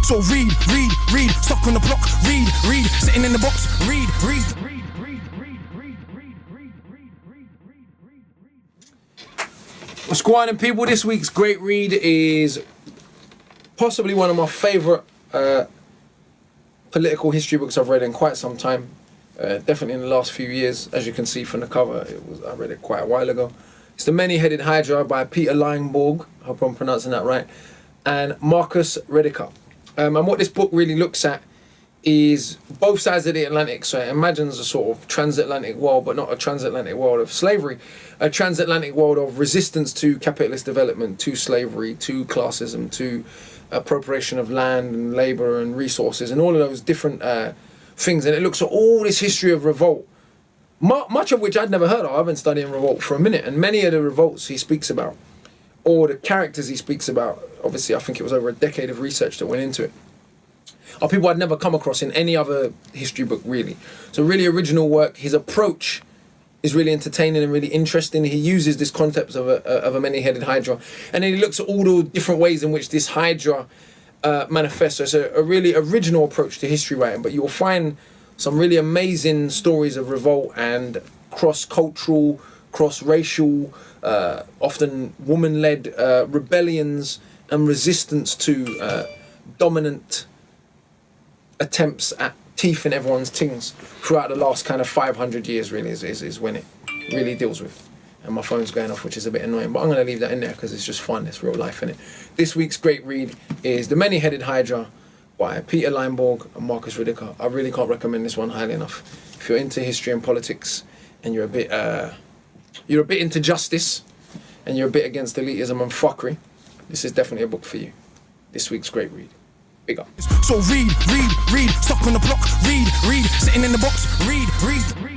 So read, stuck on the block, read, sitting in the box, read. What's going on, people? This week's great read is possibly one of my favourite political history books I've read in quite some time. Definitely in the last few years, as you can see from the cover. I read it quite a while ago. It's The Many-Headed Hydra by Peter Linebaugh, I hope I'm pronouncing that right, and Marcus Rediker. And what this book really looks at is both sides of the Atlantic. So it imagines a sort of transatlantic world, but not a transatlantic world of slavery, a transatlantic world of resistance to capitalist development, to slavery, to classism, to appropriation of land and labour and resources and all of those different things. And it looks at all this history of revolt, much of which I'd never heard of. I've been studying revolt for a minute, and many of the revolts he speaks about, or the characters he speaks about, obviously I think it was over a decade of research that went into it, are people I'd never come across in any other history book, really. So really original work. His approach is really entertaining and really interesting. He uses this concept of a many-headed hydra, and then he looks at all the different ways in which this hydra manifests. So it's a really original approach to history writing, but you'll find some really amazing stories of revolt and cross-cultural, cross-racial, often woman-led rebellions and resistance to dominant attempts at teeth in everyone's tings throughout the last kind of 500 years, really, is when it really deals with. And my phone's going off, which is a bit annoying, but I'm going to leave that in there because it's just fun. It's real life, innit? This week's great read is The Many-Headed Hydra by Peter Linebaugh and Marcus Rediker. I really can't recommend this one highly enough. If you're into history and politics and you're a bit into justice and you're a bit against elitism and fuckery, this is definitely a book for you. This week's great read. Big up. So read, stuck on the block, read, sitting in the box, read.